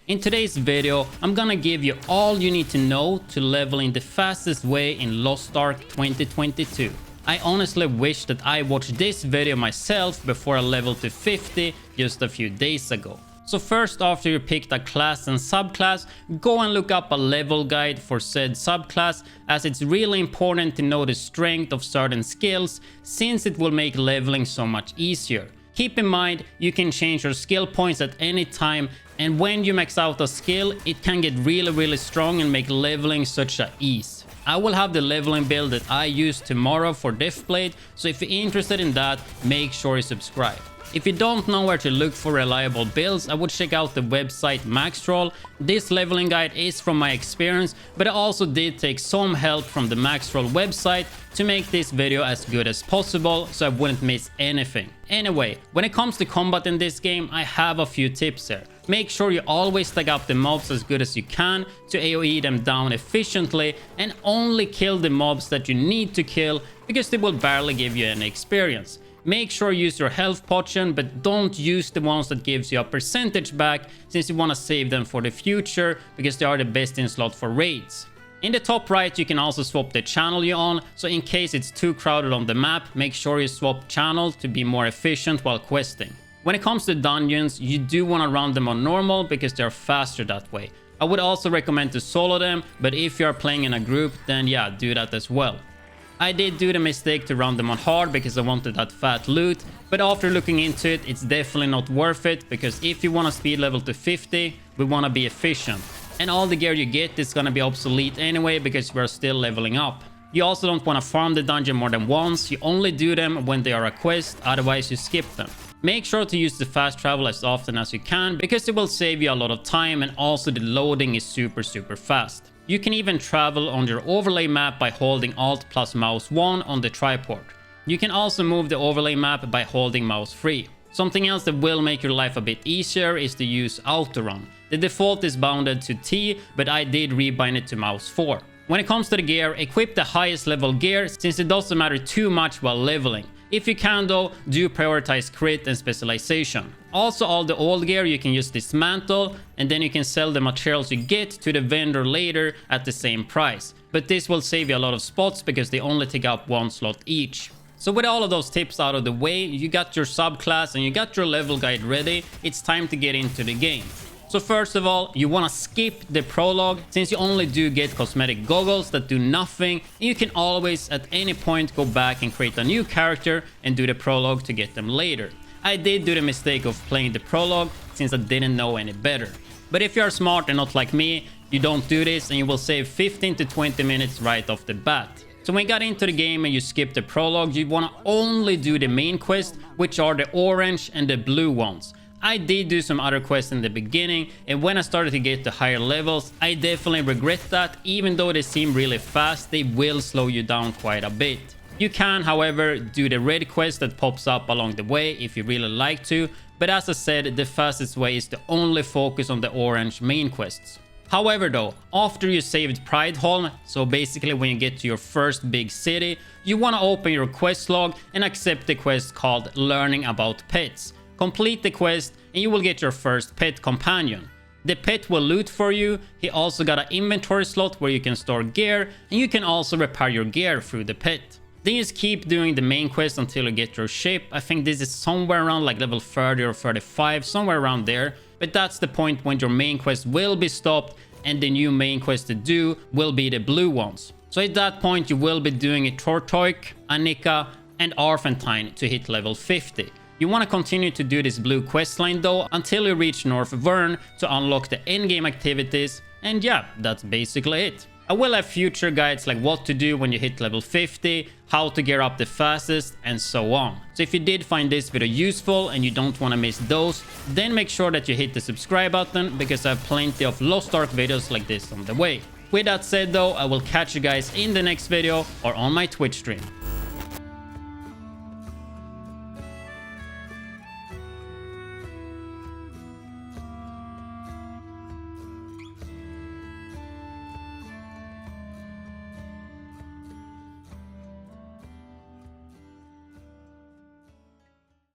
In today's video, I'm gonna give you all you need to know to level in the fastest way in Lost Ark 2022. I honestly wish that I watched this video myself before I leveled to 50 just a few days ago. So first, after you picked a class and subclass, go and look up a level guide for said subclass, as it's really important to know the strength of certain skills since it will make leveling so much easier. Keep in mind, you can change your skill points at any time, and when you max out a skill, it can get really strong and make leveling such a ease. I will have the leveling build that I use tomorrow for Deathblade, so if you're interested in that, make sure you subscribe. If you don't know where to look for reliable builds, I would check out the website Maxtroll. This leveling guide is from my experience, but I also did take some help from the Maxtroll website to make this video as good as possible, so I wouldn't miss anything. Anyway, when it comes to combat in this game, I have a few tips here. Make sure you always stack up the mobs as good as you can to AoE them down efficiently, and only kill the mobs that you need to kill because they will barely give you any experience. Make sure you use your health potion, but don't use the ones that gives you a percentage back, since you want to save them for the future because they are the best in slot for raids. In the top right, you can also swap the channel you're on, so in case it's too crowded on the map, make sure you swap channel to be more efficient while questing. When it comes to dungeons, you do want to run them on normal because they're faster that way. I would also recommend to solo them, but if you are playing in a group, then yeah, do that as well. I did do the mistake to run them on hard because I wanted that fat loot, but after looking into it, it's definitely not worth it, because if you want to speed level to 50, we want to be efficient. And all the gear you get is gonna be obsolete anyway because we're still leveling up. You also don't want to farm the dungeon more than once, you only do them when they are a quest, otherwise you skip them. Make sure to use the fast travel as often as you can because it will save you a lot of time, and also the loading is super fast. You can even travel on your overlay map by holding Alt plus mouse 1 on the triport. You can also move the overlay map by holding mouse 3. Something else that will make your life a bit easier is to use Autorun. The default is bounded to T, but I did rebind it to mouse 4. When it comes to the gear, equip the highest level gear since it doesn't matter too much while leveling. If you can though, do prioritize crit and specialization. Also, all the old gear you can just dismantle, and then you can sell the materials you get to the vendor later at the same price. But this will save you a lot of spots because they only take up one slot each. So with all of those tips out of the way, you got your subclass and you got your level guide ready, it's time to get into the game. So first of all, you want to skip the prologue since you only do get cosmetic goggles that do nothing, and you can always at any point go back and create a new character and do the prologue to get them later. I did do the mistake of playing the prologue since I didn't know any better. But if you are smart and not like me, you don't do this and you will save 15 to 20 minutes right off the bat. So when you got into the game and you skip the prologue, you want to only do the main quest, which are the orange and the blue ones. I did do some other quests in the beginning, and when I started to get to higher levels, I definitely regret that. Even though they seem really fast, they will slow you down quite a bit. You can, however, do the red quest that pops up along the way if you really like to, but as I said, the fastest way is to only focus on the orange main quests. However though, after you saved Prideholm, so basically when you get to your first big city, you want to open your quest log and accept the quest called Learning About Pets. Complete the quest and you will get your first pet companion. The pet will loot for you. He also got an inventory slot where you can store gear, and you can also repair your gear through the pet. Then just keep doing the main quest until you get your ship. I think this is somewhere around like level 30 or 35, somewhere around there. But that's the point when your main quest will be stopped and the new main quest to do will be the blue ones. So at that point you will be doing a Tortoik, Annika and Arfentine to hit level 50. You want to continue to do this blue questline though until you reach North Vern to unlock the endgame activities, and yeah, that's basically it. I will have future guides like what to do when you hit level 50, how to gear up the fastest, and so on. So if you did find this video useful and you don't want to miss those, then make sure that you hit the subscribe button because I have plenty of Lost Ark videos like this on the way. With that said though, I will catch you guys in the next video or on my Twitch stream.